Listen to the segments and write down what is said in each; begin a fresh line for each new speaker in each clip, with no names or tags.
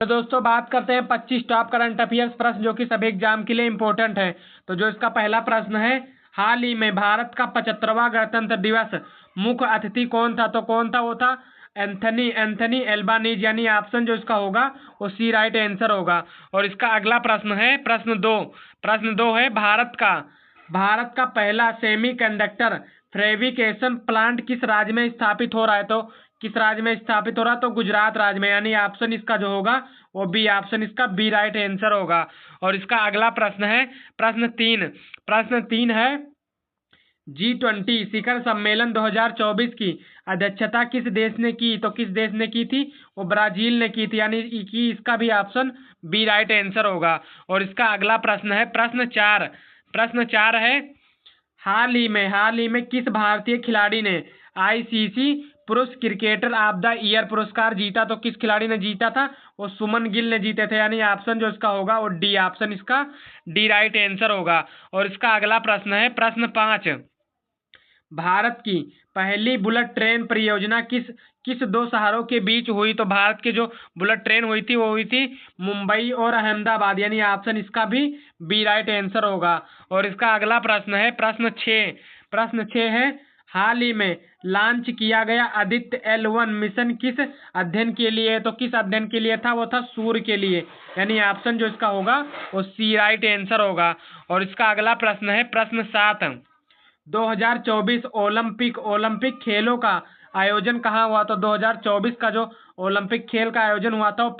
तो दोस्तों बात करते हैं 25 टॉप करंट अफेयर्स प्रश्न जो कि सभी एग्जाम के लिए इंपॉर्टेंट है। तो जो इसका पहला प्रश्न है, हाल ही में भारत का 75वां गणतंत्र दिवस मुख्य अतिथि कौन था? तो कौन था? वो था एंथनी एल्बानीज, यानी ऑप्शन जो इसका होगा वो सी राइट आंसर होगा। और इसका अगला प्रश्न है प्रश्न दो है, भारत का पहला सेमीकंडक्टर फैब्रिकेशन प्लांट किस राज्य में स्थापित हो रहा है? तो किस राज्य में स्थापित हो रहा है? तो गुजरात राज्य में, यानी ऑप्शन इसका जो होगा वो बी, ऑप्शन इसका बी राइट आंसर होगा। और इसका अगला प्रश्न है प्रश्न तीन है, G20 शिखर सम्मेलन 2024 की अध्यक्षता किस देश ने की? तो किस देश ने की थी? वो ब्राजील ने की थी, यानी कि इसका भी ऑप्शन बी राइट आंसर होगा। और इसका अगला प्रश्न है प्रश्न चार है, हाल ही में किस भारतीय खिलाड़ी ने आईसीसी पुरुष क्रिकेटर ऑफ द ईयर पुरस्कार जीता? तो किस खिलाड़ी ने जीता था? वो सुमन गिल ने जीते थे, यानी ऑप्शन जो इसका होगा वो डी, ऑप्शन इसका डी राइट आंसर होगा। और इसका अगला प्रश्न है प्रश्न 5, भारत की पहली बुलेट ट्रेन परियोजना किस दो शहरों के बीच हुई? तो भारत की जो बुलेट ट्रेन हुई थी वो हुई थी मुंबई और अहमदाबाद, यानी ऑप्शन इसका भी बी राइट आंसर होगा। और इसका अगला प्रश्न है प्रश्न 6 है, हाल ही में लॉन्च किया गया आदित्य L1 मिशन किस अध्ययन के लिए? तो किस अध्ययन के लिए था? वो था सूर्य के लिए, यानी ऑप्शन जो इसका होगा वो सी राइट आंसर होगा। और इसका अगला प्रश्न है प्रश्न 7, 2024 ओलंपिक खेलों का आयोजन कहाँ हुआ? तो 2024 का जो ओलंपिक खेल का आयोजन हुआ था वो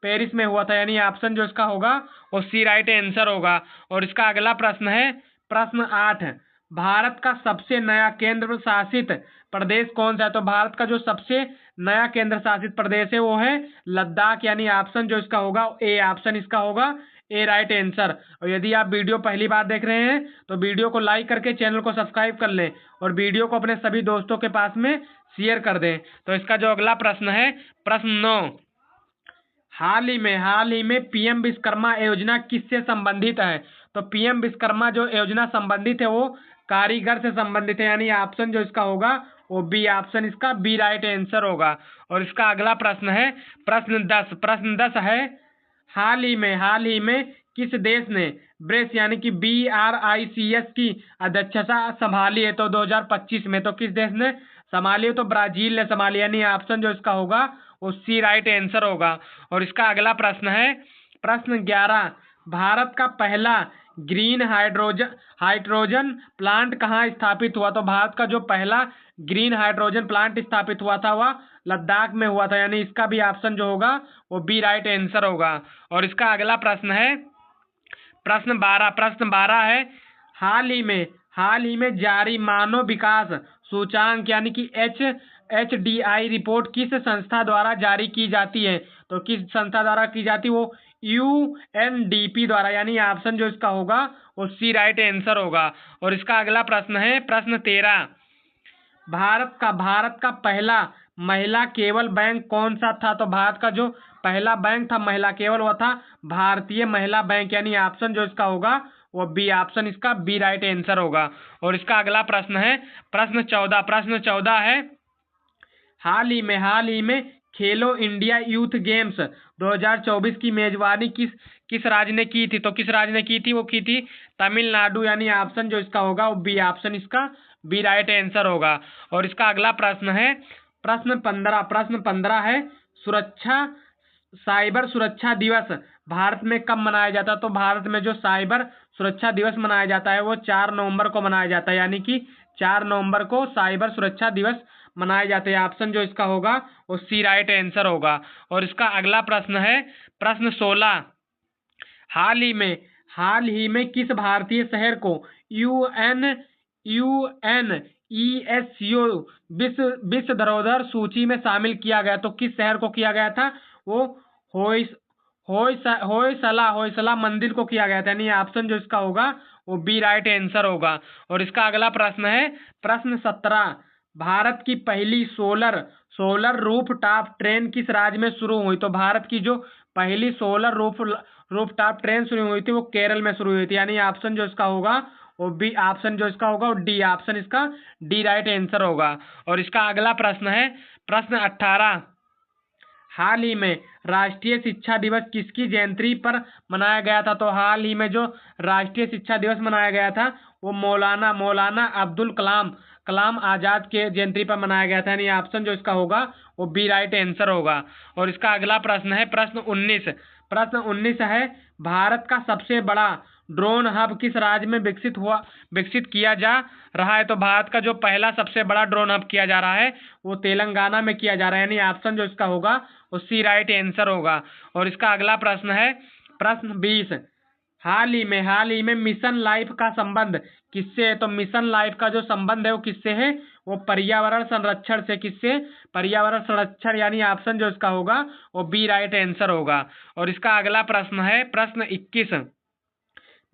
पेरिस में हुआ था, यानी ऑप्शन जो इसका होगा वो सी राइट आंसर होगा। और इसका अगला प्रश्न है प्रश्न 8, भारत का सबसे नया केंद्र शासित प्रदेश कौन सा है? तो भारत का जो सबसे नया केंद्र शासित प्रदेश है वो है लद्दाख, यानी ऑप्शन जो इसका होगा ए, ऑप्शन इसका होगा ए राइट आंसर। और यदि आप वीडियो पहली बार देख रहे हैं तो वीडियो को लाइक करके चैनल को सब्सक्राइब कर लें और वीडियो को अपने सभी दोस्तों के पास में शेयर कर दें। तो इसका जो अगला प्रश्न है प्रश्न 9, हाल ही में पीएम विश्वकर्मा योजना किससे संबंधित है? तो पीएम विश्वकर्मा जो योजना संबंधित है वो कारीगर से संबंधित है, यानी ऑप्शन जो इसका होगा वो बी, ऑप्शन इसका बी राइट आंसर होगा। और इसका अगला प्रश्न है प्रश्न 10 है, हाल ही में किस देश ने ब्रिक्स यानी कि BRICS की अध्यक्षता संभाली है? तो 2025 में। तो किस देश ने संभाली है? तो ब्राजील ने संभाली, यानी ऑप्शन जो इसका होगा वो सी राइट आंसर होगा। और इसका अगला प्रश्न है प्रश्न 11, भारत का पहला ग्रीन हाइड्रोजन प्लांट कहाँ स्थापित हुआ? तो भारत का जो पहला ग्रीन हाइड्रोजन प्लांट स्थापित हुआ था वह लद्दाख में हुआ था, यानी इसका भी ऑप्शन जो होगा वो बी राइट आंसर होगा। और इसका अगला प्रश्न है प्रश्न 12 है, हाल ही में जारी मानव विकास सूचांक यानी कि HDI रिपोर्ट किस संस्था द्वारा जारी की जाती है? तो किस संस्था द्वारा की जाती है? वो UNDP द्वारा, यानी ऑप्शन जो इसका होगा वो सी राइट आंसर होगा। और इसका अगला प्रश्न है प्रश्न 13, भारत का पहला महिला केवल बैंक कौन सा था? तो भारत का जो पहला बैंक था महिला केवल वो था भारतीय महिला बैंक, यानी ऑप्शन जो इसका होगा वो बी, ऑप्शन इसका बी राइट आंसर होगा। और इसका अगला प्रश्न है प्रश्न 14 है, हाल ही में खेलो इंडिया यूथ गेम्स 2024 की मेजबानी किस राज्य ने की थी? तो किस राज्य ने की थी? वो की थी तमिलनाडु, यानी ऑप्शन जो इसका होगा वो बी, ऑप्शन इसका बी राइट आंसर होगा। और इसका अगला प्रश्न है प्रश्न 15 है, साइबर सुरक्षा दिवस भारत में कब मनाया जाता है? तो भारत में जो साइबर सुरक्षा दिवस मनाया जाता है वो 4 नवंबर को मनाया जाता है, यानी कि 4 नवंबर को साइबर सुरक्षा दिवस मनाए जाते हैं, ऑप्शन जो इसका होगा वो सी राइट आंसर होगा। और इसका अगला प्रश्न है प्रश्न 16, हाल ही में किस भारतीय शहर को UNESCO विश्व धरोहर सूची में शामिल किया गया? तो किस शहर को किया गया था? वो होयसला मंदिर को किया गया था, यानी ऑप्शन जो इसका होगा वो बी राइट आंसर होगा। और इसका अगला प्रश्न है प्रश्न 17, भारत की पहली सोलर रूफ टॉप ट्रेन किस राज्य में शुरू हुई? तो भारत की जो पहली सोलर रूफ टॉप ट्रेन शुरू हुई थी वो केरल में शुरू हुई थी, यानी ऑप्शन जो इसका होगा वो बी, ऑप्शन जो इसका होगा वो डी, ऑप्शन इसका डी राइट आंसर होगा। और इसका अगला प्रश्न है प्रश्न 18, हाल ही में राष्ट्रीय शिक्षा दिवस किसकी जयंती पर मनाया गया था? तो हाल ही में जो राष्ट्रीय शिक्षा दिवस मनाया गया था वो मौलाना अब्दुल कलाम आजाद के जयंती पर मनाया गया था। यानी ऑप्शन जो इसका होगा वो बी राइट आंसर होगा। और इसका अगला प्रश्न है प्रश्न 19 है, भारत का सबसे बड़ा ड्रोन हब किस राज्य में विकसित किया जा रहा है? तो भारत का जो पहला सबसे बड़ा ड्रोन हब किया जा रहा है वो तेलंगाना में किया जा रहा है। यानी ऑप्शन जो इसका होगा वो सी राइट आंसर होगा। और इसका अगला प्रश्न है प्रश्न 20, हाल ही में मिशन लाइफ का संबंध किससे है? तो मिशन लाइफ का जो संबंध है वो किससे है? वो पर्यावरण संरक्षण से। किससे? पर्यावरण संरक्षण। यानी ऑप्शन जो इसका होगा वो बी राइट आंसर होगा। और इसका अगला प्रश्न है प्रश्न 21,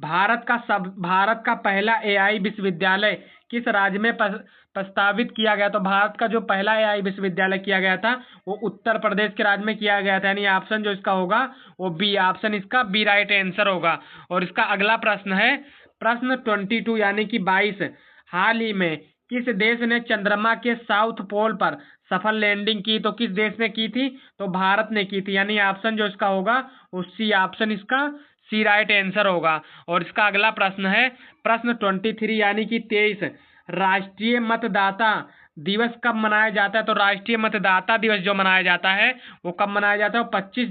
भारत का पहला एआई विश्वविद्यालय किस राज्य में प्रस्तावित किया गया? तो भारत का जो पहला एआई विश्वविद्यालय किया गया था वो उत्तर प्रदेश के राज्य में किया गया था। यानी ऑप्शन जो इसका होगा वो बी, ऑप्शन इसका बी राइट आंसर होगा। और इसका अगला प्रश्न है प्रश्न 22 यानी कि 22, हाल ही में किस देश ने चंद्रमा के साउथ पोल पर सफल लैंडिंग की? तो किस देश ने की थी? तो भारत ने की थी। यानी ऑप्शन जो इसका होगा वो सी, ऑप्शन इसका सी राइट आंसर होगा। और इसका अगला प्रश्न है प्रश्न 23 यानी कि 23, राष्ट्रीय मतदाता दिवस कब मनाया जाता है? तो राष्ट्रीय मतदाता दिवस जो मनाया जाता है वो कब मनाया जाता है? 25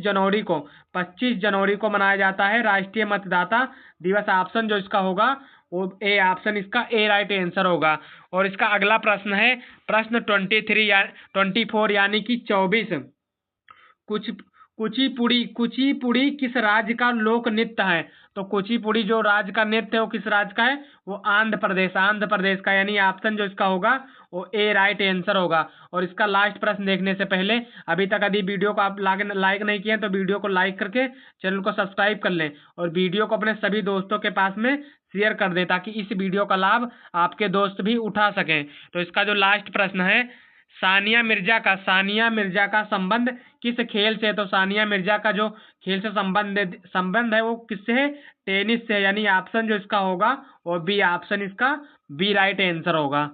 जनवरी को मनाया जाता है राष्ट्रीय मतदाता दिवस। ऑप्शन जो इसका होगा वो ए, ऑप्शन इसका ए राइट आंसर होगा। और इसका अगला प्रश्न है प्रश्न 24 यानी कि 24, कुचिपुड़ी किस राज्य का लोक नृत्य है? तो कुचिपुड़ी जो राज्य का नृत्य है वो किस राज्य का है? वो आंध्र प्रदेश का। यानी ऑप्शन जो इसका होगा वो ए राइट आंसर होगा। और इसका लास्ट प्रश्न देखने से पहले अभी तक यदि वीडियो को आप लाइक नहीं किए तो वीडियो को लाइक करके चैनल को सब्सक्राइब कर लें और वीडियो को अपने सभी दोस्तों के पास में शेयर कर दें ताकि इस वीडियो का लाभ आपके दोस्त भी उठा सकें। तो इसका जो लास्ट प्रश्न है, सानिया मिर्जा का संबंध किस खेल से है? तो सानिया मिर्जा का जो खेल से संबंध है वो किससे है? टेनिस से। यानी ऑप्शन जो इसका होगा वो बी, ऑप्शन इसका बी राइट आंसर होगा।